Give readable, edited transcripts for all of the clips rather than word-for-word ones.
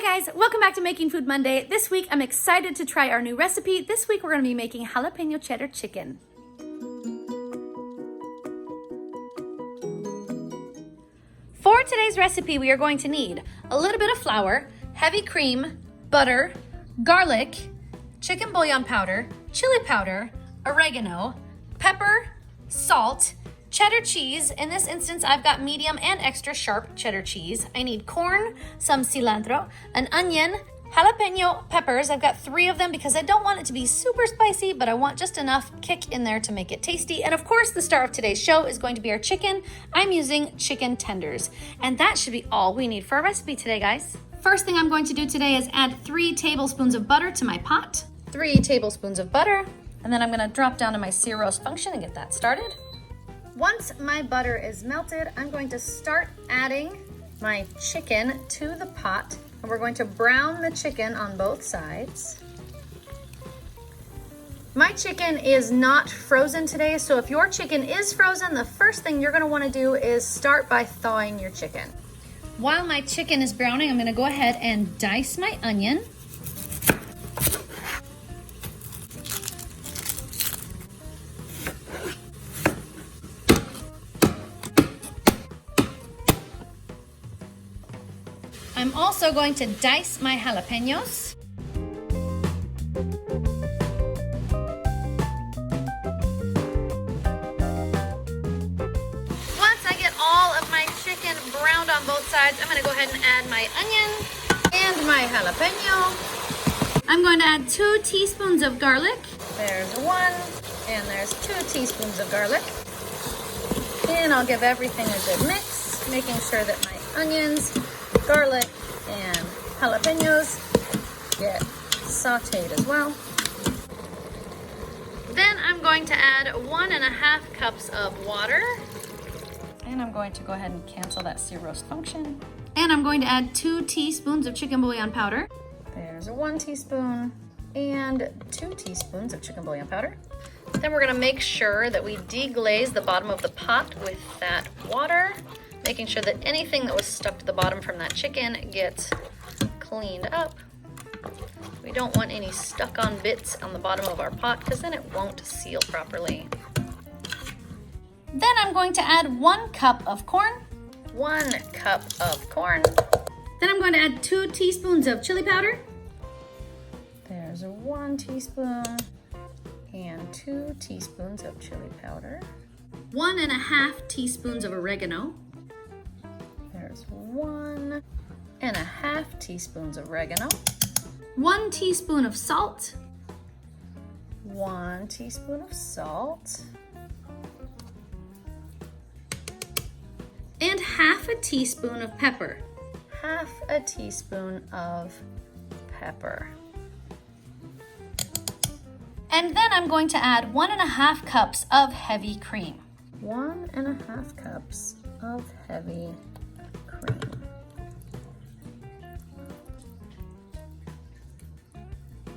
Hi guys, welcome back to Making Food Monday. This week I'm excited to try our new recipe. This week we're going to be making jalapeño cheddar chicken. For today's recipe we are going to need a little bit of flour, heavy cream, butter, garlic, chicken bouillon powder, chili powder, oregano, pepper, salt, cheddar cheese. In this instance, I've got medium and extra sharp cheddar cheese. I need corn, some cilantro, an onion, jalapeno peppers. I've got 3 of them because I don't want it to be super spicy, but I want just enough kick in there to make it tasty. And of course, the star of today's show is going to be our chicken. I'm using chicken tenders. And that should be all we need for our recipe today, guys. First thing I'm going to do today is add 3 tablespoons of butter to my pot. 3 tablespoons of butter. And then I'm gonna drop down to my sear roast function and get that started. Once my butter is melted, I'm going to start adding my chicken to the pot, and we're going to brown the chicken on both sides. My chicken is not frozen today, so if your chicken is frozen, the first thing you're going to want to do is start by thawing your chicken. While my chicken is browning, I'm going to go ahead and dice my onion. I'm also going to dice my jalapeños. Once I get all of my chicken browned on both sides, I'm going to go ahead and add my onion and my jalapeno. I'm going to add 2 teaspoons of garlic. There's 1, and there's 2 teaspoons of garlic. And I'll give everything a good mix, making sure that my onions, garlic, and jalapenos get sauteed as well. Then I'm going to add 1.5 cups of water. And I'm going to go ahead and cancel that sear roast function. And I'm going to add 2 teaspoons of chicken bouillon powder. There's 1 teaspoon and 2 teaspoons of chicken bouillon powder. Then we're gonna make sure that we deglaze the bottom of the pot with that water, making sure that anything that was stuck to the bottom from that chicken gets cleaned up. We don't want any stuck on bits on the bottom of our pot because then it won't seal properly. Then I'm going to add 1 cup of corn. 1 cup of corn. Then I'm going to add 2 teaspoons of chili powder. There's 1 teaspoon and 2 teaspoons of chili powder. 1.5 teaspoons of oregano. There's 1.5 teaspoons of oregano. 1 teaspoon of salt. 1 teaspoon of salt. And 1/2 teaspoon of pepper. 1/2 teaspoon of pepper. And then I'm going to add 1.5 cups of heavy cream. 1.5 cups of heavy cream.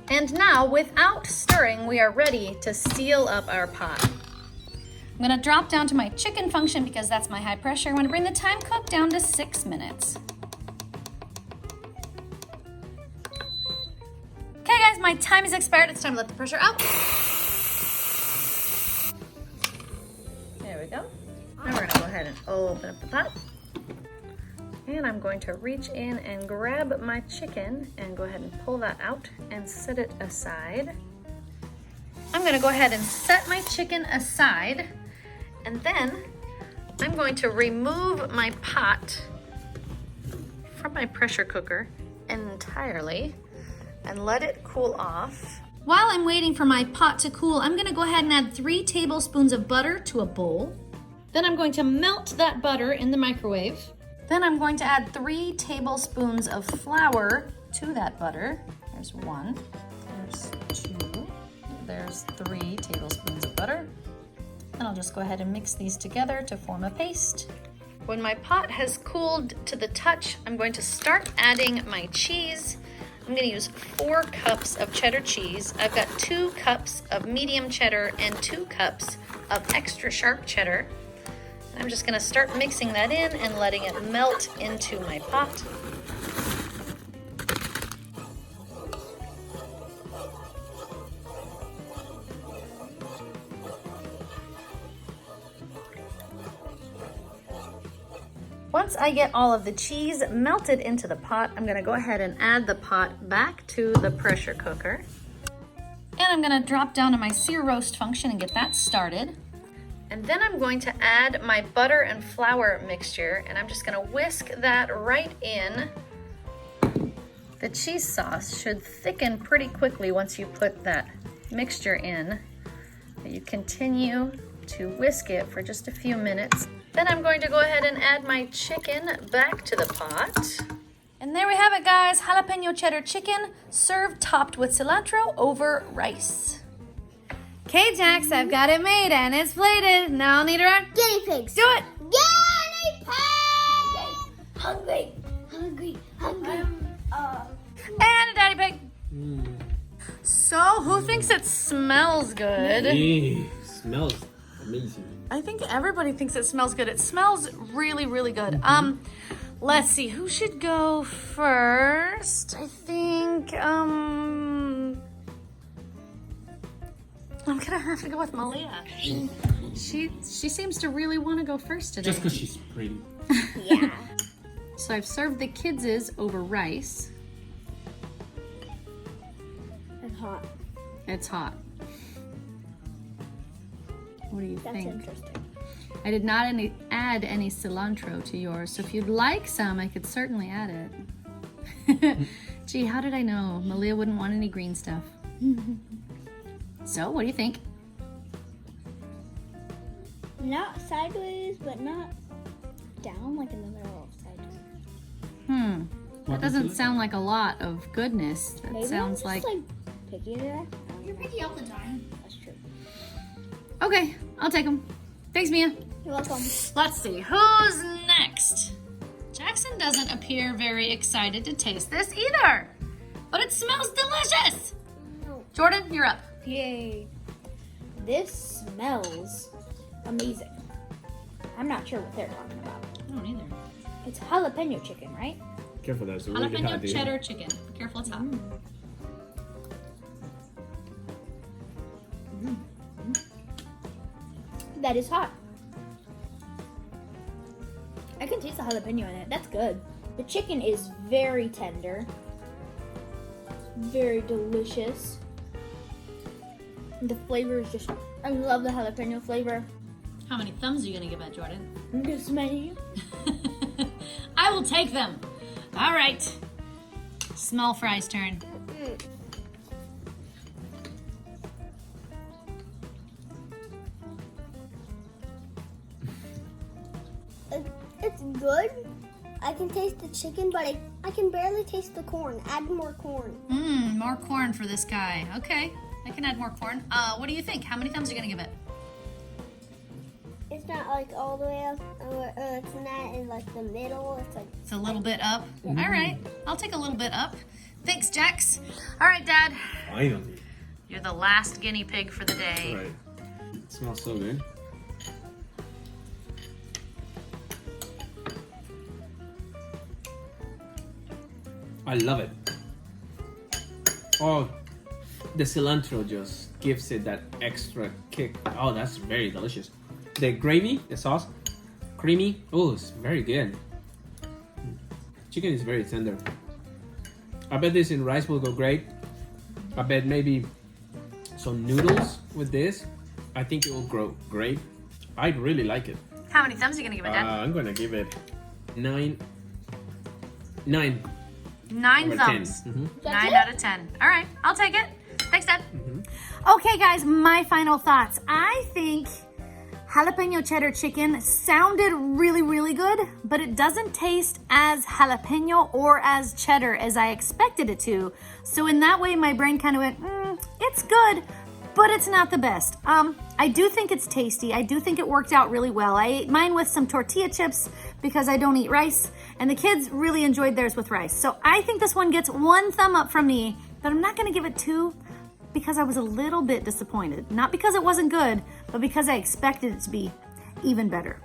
And now, without stirring, we are ready to seal up our pot. I'm gonna drop down to my chicken function because that's my high pressure. I'm gonna bring the time cook down to 6 minutes. Okay guys, my time is expired. It's time to let the pressure out. There we go. Now we're gonna go ahead and open up the pot. And I'm going to reach in and grab my chicken and go ahead and pull that out and set it aside. I'm gonna go ahead and set my chicken aside, and then I'm going to remove my pot from my pressure cooker entirely and let it cool off. While I'm waiting for my pot to cool, I'm gonna go ahead and add 3 tablespoons of butter to a bowl. Then I'm going to melt that butter in the microwave. Then I'm going to add 3 tablespoons of flour to that butter. There's 1, there's 2, there's 3 tablespoons of butter. And I'll just go ahead and mix these together to form a paste. When my pot has cooled to the touch, I'm going to start adding my cheese. I'm gonna use 4 cups of cheddar cheese. I've got 2 cups of medium cheddar and 2 cups of extra sharp cheddar. I'm just gonna start mixing that in and letting it melt into my pot. once I get all of the cheese melted into the pot, I'm gonna go ahead and add the pot back to the pressure cooker. And I'm gonna drop down to my sear roast function and get that started. And then I'm going to add my butter and flour mixture, and I'm just gonna whisk that right in. The cheese sauce should thicken pretty quickly once you put that mixture in. You continue to whisk it for just a few minutes. Then I'm going to go ahead and add my chicken back to the pot. And there we have it, guys. Jalapeño cheddar chicken served topped with cilantro over rice. Okay, Jax, I've got it made and it's plated. Now I'll need our guinea pigs. Do it. Guinea pigs. Hungry. And a daddy pig. So, who thinks it smells good? Smells amazing. I think everybody thinks it smells good. It smells really, really good. Let's see, who should go first? I think, I'm gonna have to go with Malia. She seems to really want to go first today. Just because she's pretty. Yeah. So I've served the kids' over rice. It's hot. It's hot. What do you That's think? interesting. I did not add any cilantro to yours, so if you'd like some, I could certainly add it. Gee, how did I know? Malia wouldn't want any green stuff. So, what do you think? Not sideways, but not down, like in the middle of sideways. That doesn't sound like a lot of goodness. That Maybe sounds I'm just, like... picky today. You're picky all the time. That's true. Okay, I'll take them. Thanks, Mia. You're welcome. Let's see, who's next? Jackson doesn't appear very excited to taste this either, but it smells delicious. Jordan, you're up. Yay. This smells amazing. I'm not sure what they're talking about. I don't either. It's jalapeno chicken, right? Careful, that's really hot, Jalapeño dude. cheddar chicken. Be careful, it's hot. That is hot. I can taste the jalapeno in it. That's good. The chicken is very tender. Very delicious. The flavor is just... I love the jalapeno flavor. How many thumbs are you gonna give it, Jordan? This many. I will take them. All right. Small fry's turn. It's good. I can taste the chicken, but I can barely taste the corn. Add more corn. More corn for this guy. Okay, I can add more corn. What do you think? How many thumbs are you gonna give it? It's not like all the way up. It's not in like the middle. It's like... It's a little bit up. All right, I'll take a little bit up. Thanks, Jax. All right, Dad. Finally. You're the last guinea pig for the day. Right. It smells so good. I love it. Oh, the cilantro just gives it that extra kick. Oh, that's very delicious. The gravy, the sauce, creamy. Oh, it's very good. Chicken is very tender. I bet this in rice will go great. I bet maybe some noodles with this. I think it will grow great. I really like it. How many thumbs are you gonna give it, Dad? I'm gonna give it 9. 9 over thumbs. 10. 9 out of 10. All right, I'll take it. Thanks, Dad. Okay, guys, my final thoughts. I think jalapeno cheddar chicken sounded really, really good, but it doesn't taste as jalapeno or as cheddar as I expected it to. So in that way, my brain kind of went, it's good, but it's not the best. I do think it's tasty. I do think it worked out really well. I ate mine with some tortilla chips because I don't eat rice, and the kids really enjoyed theirs with rice. So I think this one gets 1 thumb up from me, but I'm not gonna give it 2 because I was a little bit disappointed. Not because it wasn't good, but because I expected it to be even better.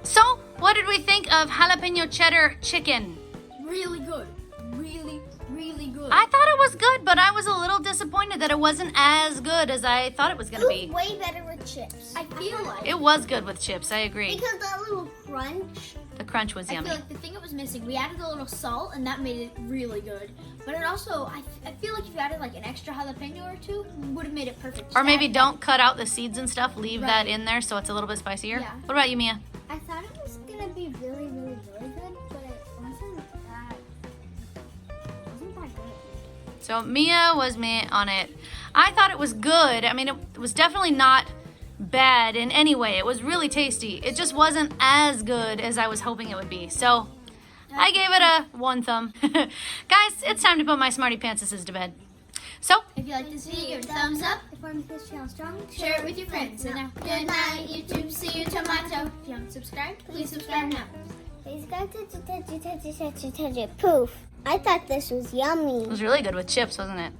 So, what did we think of jalapeno cheddar chicken? Really good. Really, really good. I thought it was good, but I was a little disappointed that it wasn't as good as I thought it was gonna be. way better with chips. I feel like It was good with chips, I agree. because that little crunch The crunch was I yummy. feel like the thing it was missing, we added a little salt and that made it really good. But it also, I feel like if you added like an extra jalapeno or two, would have made it perfect. Or Just maybe add don't cut out the seeds and stuff. Leave that Right. in there so it's a little bit spicier. Yeah. What about you, Mia? I thought it was gonna be really, really, really good, but it wasn't that good. So Mia was meh on it. I thought it was good. I mean, it was definitely not bad in any way. It was really tasty. It just wasn't as good as I was hoping it would be. So I gave it a 1 thumb. Guys, it's time to put my Smarty Pantses to bed. So, If you like this video, give it a thumbs up, If I make this channel strong, share it with your friends. And now, good night, YouTube. See you tomato. If you haven't subscribed, please subscribe now. please go touch, poof. I thought this was yummy. it was really good with chips, wasn't it?